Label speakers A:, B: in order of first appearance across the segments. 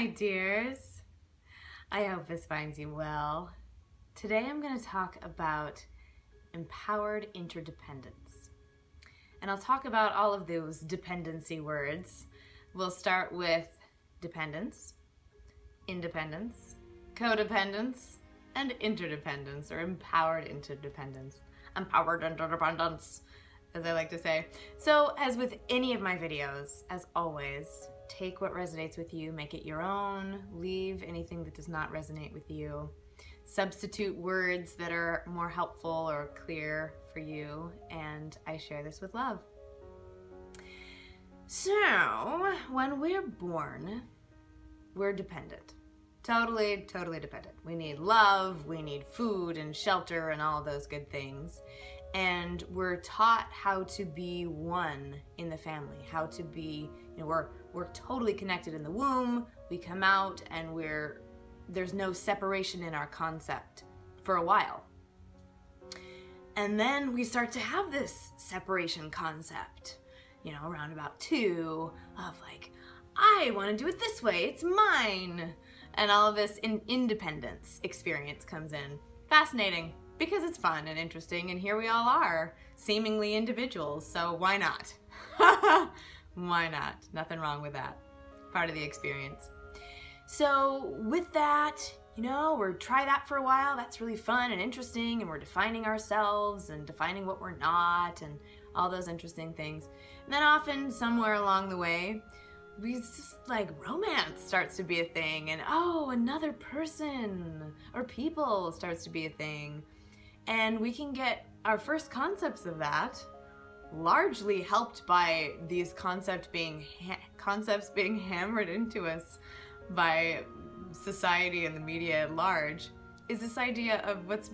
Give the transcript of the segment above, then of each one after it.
A: my dears. I hope this finds you well. Today I'm going to talk about empowered interdependence. And I'll talk about all of those dependency words. We'll start with dependence, independence, codependence, and interdependence, or empowered interdependence. Empowered interdependence, as I like to say. So, as with any of my videos, as always, take what resonates with you, make it your own, leave anything that does not resonate with you, substitute words that are more helpful or clear for you, and I share this with love. So, when we're born, we're dependent. Totally dependent. We need love, we need food and shelter and all those good things. And we're taught how to be one in the family, how to be, we're totally connected in the womb. We come out and there's no separation in our concept for a while. And then we start to have this separation concept, around about 2 of like, I want to do it this way, it's mine. And all of this independence experience comes in. Fascinating, because it's fun and interesting, and here we all are, seemingly individuals, so why not? Why not? Nothing wrong with that. Part of the experience. So with that, we're try that for a while, that's really fun and interesting, and we're defining ourselves and defining what we're not and all those interesting things. And then often, somewhere along the way, we just romance starts to be a thing, and another person or people starts to be a thing. And we can get our first concepts of that largely helped by these concepts being hammered into us by society and the media at large, is this idea of what's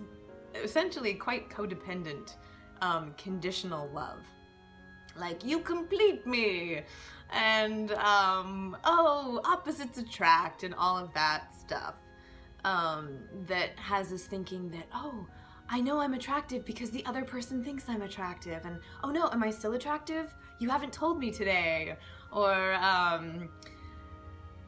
A: essentially quite codependent conditional love. Like, you complete me, and opposites attract, and all of that stuff that has us thinking that, I know I'm attractive because the other person thinks I'm attractive, and oh no, am I still attractive? You haven't told me today. Or,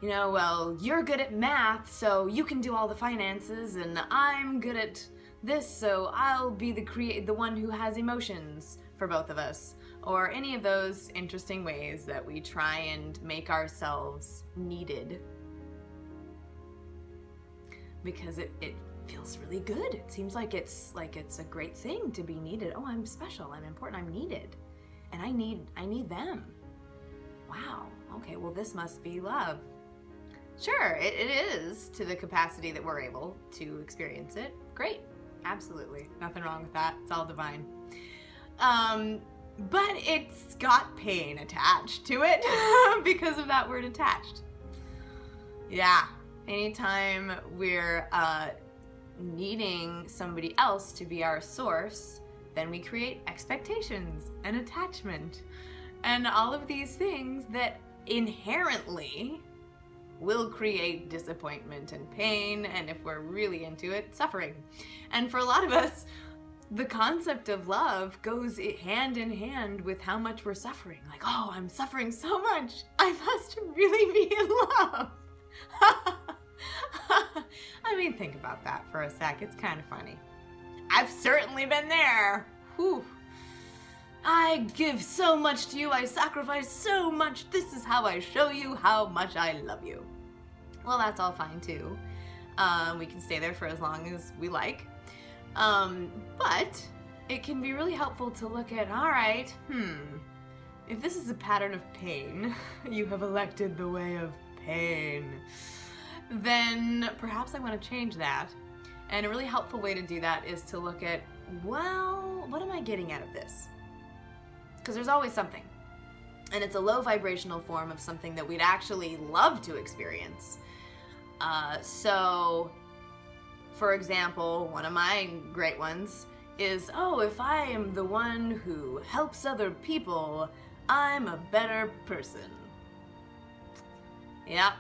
A: well, you're good at math, so you can do all the finances, and I'm good at this, so I'll be the one who has emotions for both of us. Or any of those interesting ways that we try and make ourselves needed. Because it feels really good. It seems like it's a great thing to be needed. Oh, I'm special, I'm important, I'm needed. And I need them. Wow, okay, well this must be love. Sure, it is to the capacity that we're able to experience it. Great, absolutely. Nothing wrong with that, it's all divine. But it's got pain attached to it because of that word attached. Yeah, anytime we're needing somebody else to be our source, then we create expectations and attachment and all of these things that inherently will create disappointment and pain, and if we're really into it, suffering. And for a lot of us, the concept of love goes hand in hand with how much we're suffering. Like, I'm suffering so much, I must really be in love. I mean, think about that for a sec. It's kind of funny. I've certainly been there. Whew. I give so much to you. I sacrifice so much. This is how I show you how much I love you. Well, that's all fine too. We can stay there for as long as we like. But it can be really helpful to look at, all right, if this is a pattern of pain, you have elected the way of pain, then perhaps I want to change that. And a really helpful way to do that is to look at, well, what am I getting out of this? Because there's always something. And it's a low vibrational form of something that we'd actually love to experience. So, for example, one of my great ones is, if I am the one who helps other people, I'm a better person. Yep.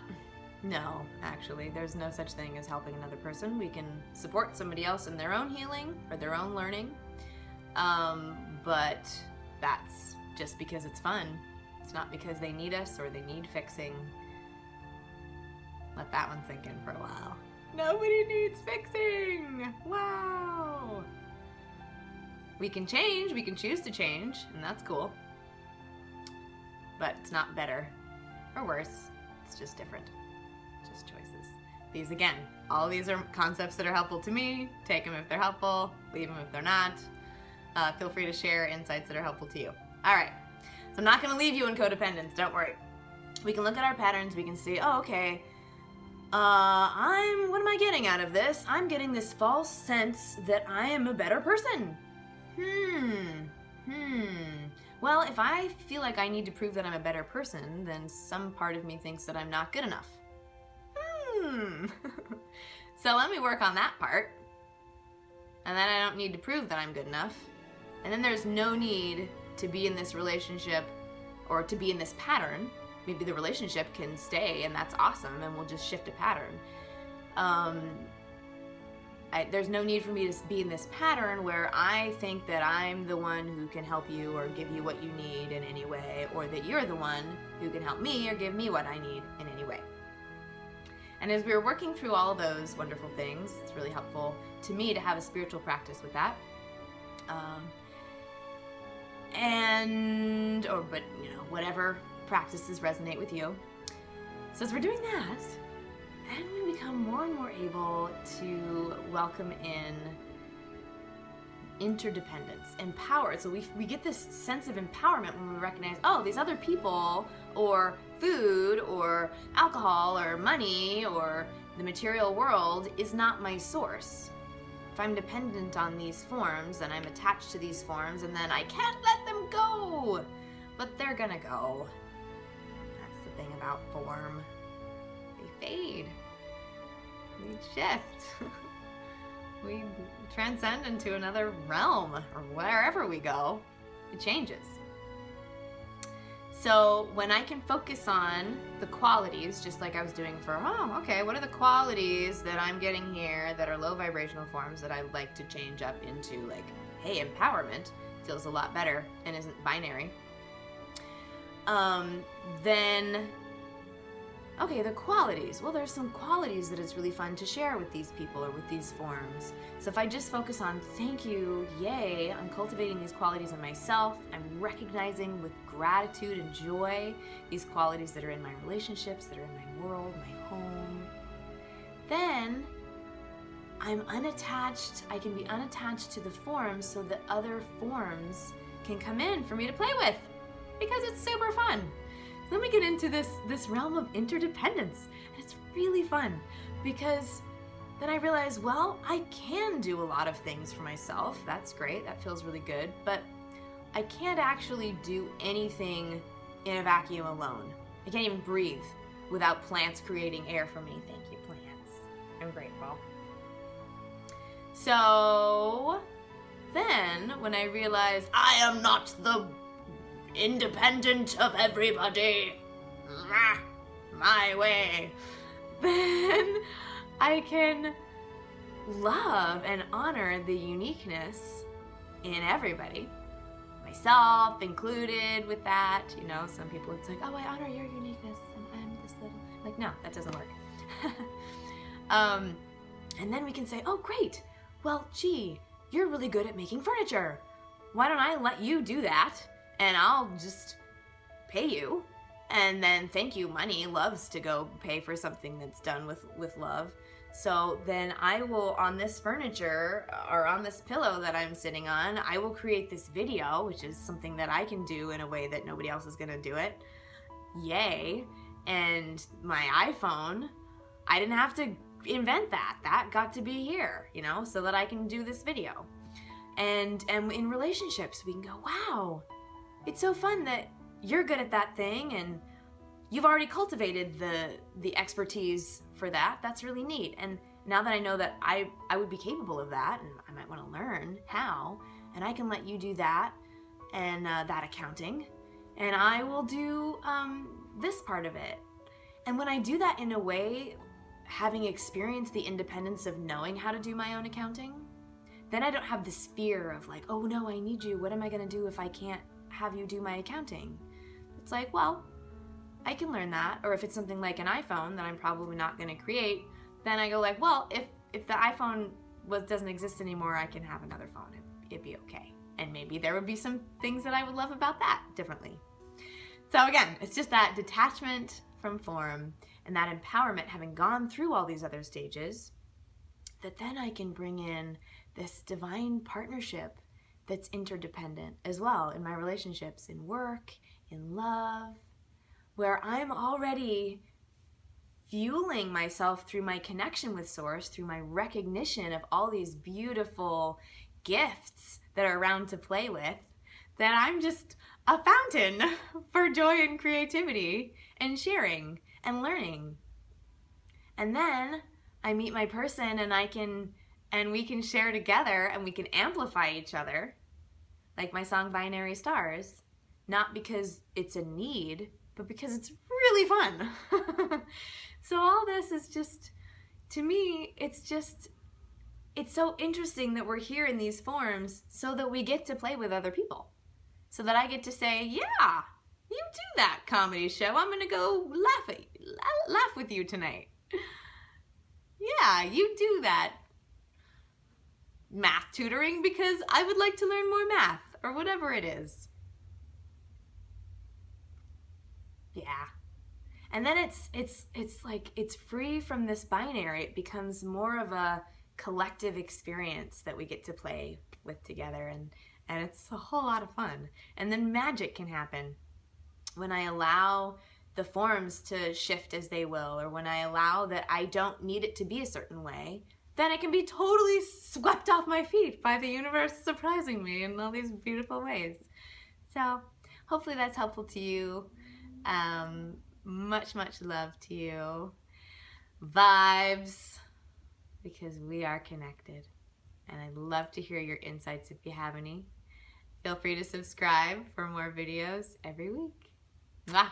A: No, actually, there's no such thing as helping another person. We can support somebody else in their own healing or their own learning, but that's just because it's fun. It's not because they need us or they need fixing. Let that one sink in for a while. Nobody needs fixing. Wow. We can change, we can choose to change, and that's cool. But it's not better or worse, it's just different. Just choices. These again, all these are concepts that are helpful to me. Take them if they're helpful, leave them if they're not. Feel free to share insights that are helpful to you. All right, so I'm not gonna leave you in codependence, don't worry. We can look at our patterns, we can see, oh, okay, what am I getting out of this? I'm getting this false sense that I am a better person. Well, if I feel like I need to prove that I'm a better person, then some part of me thinks that I'm not good enough. So let me work on that part. And then I don't need to prove that I'm good enough. And then there's no need to be in this relationship or to be in this pattern. Maybe the relationship can stay and that's awesome and we'll just shift a pattern. There's no need for me to be in this pattern where I think that I'm the one who can help you or give you what you need in any way, or that you're the one who can help me or give me what I need in any way. And as we were working through all those wonderful things, it's really helpful to me to have a spiritual practice with that. But whatever practices resonate with you. So as we're doing that, then we become more and more able to welcome in interdependence, empowered. So we get this sense of empowerment when we recognize, oh, these other people or food or alcohol or money or the material world is not my source. If I'm dependent on these forms and I'm attached to these forms and then I can't let them go, but they're gonna go. That's the thing about form. They fade. We shift. We transcend into another realm, or wherever we go, it changes. So when I can focus on the qualities, just like I was doing for, what are the qualities that I'm getting here that are low vibrational forms that I'd like to change up into, like, hey, empowerment feels a lot better and isn't binary. Then, okay, the qualities. Well, there's some qualities that it's really fun to share with these people or with these forms. So if I just focus on, thank you, yay, I'm cultivating these qualities in myself. I'm recognizing with gratitude and joy these qualities that are in my relationships, that are in my world, my home. Then I'm unattached. I can be unattached to the forms so that other forms can come in for me to play with, because it's super fun. Then we get into this realm of interdependence, and it's really fun because then I realize, well, I can do a lot of things for myself. That's great, that feels really good, but I can't actually do anything in a vacuum alone. I can't even breathe without plants creating air for me. Thank you, plants. I'm grateful. So then when I realize I am not the independent of everybody, my way, then I can love and honor the uniqueness in everybody, myself included with that. Some people, it's like, oh, I honor your uniqueness and I'm this little, like, no, that doesn't work. And then we can say, oh, great, well, gee, you're really good at making furniture. Why don't I let you do that? And I'll just pay you. And then thank you, money loves to go pay for something that's done with love. So then I will, on this furniture or on this pillow that I'm sitting on, I will create this video, which is something that I can do in a way that nobody else is gonna do it. Yay. And my iPhone, I didn't have to invent that. That got to be here, so that I can do this video. And in relationships, we can go, wow, it's so fun that you're good at that thing and you've already cultivated the expertise for that. That's really neat. And now that I know that I would be capable of that, and I might want to learn how, and I can let you do that and that accounting, and I will do this part of it. And when I do that in a way, having experienced the independence of knowing how to do my own accounting, then I don't have this fear of like, oh no, I need you. What am I going to do if I can't have you do my accounting? It's like, well, I can learn that. Or if it's something like an iPhone that I'm probably not going to create, then I go like, well, if the iPhone doesn't exist anymore, I can have another phone. It'd be okay. And maybe there would be some things that I would love about that differently. So again, it's just that detachment from form and that empowerment, having gone through all these other stages, that then I can bring in this divine partnership that's interdependent as well in my relationships, in work, in love, where I'm already fueling myself through my connection with Source, through my recognition of all these beautiful gifts that are around to play with, that I'm just a fountain for joy and creativity and sharing and learning. And then I meet my person and we can share together and we can amplify each other, like my song Binary Stars, not because it's a need, but because it's really fun. So all this is just, to me, it's so interesting that we're here in these forms so that we get to play with other people. So that I get to say, yeah, you do that comedy show. I'm going to go laugh with you tonight. Yeah, you do that math tutoring because I would like to learn more math or whatever it is. Yeah. And then it's like it's free from this binary. It becomes more of a collective experience that we get to play with together, and it's a whole lot of fun. And then magic can happen when I allow the forms to shift as they will, or when I allow that I don't need it to be a certain way, then it can be totally swept off my feet by the universe surprising me in all these beautiful ways. So hopefully that's helpful to you. Much love to you. Vibes, because we are connected. And I'd love to hear your insights if you have any. Feel free to subscribe for more videos every week. Mwah!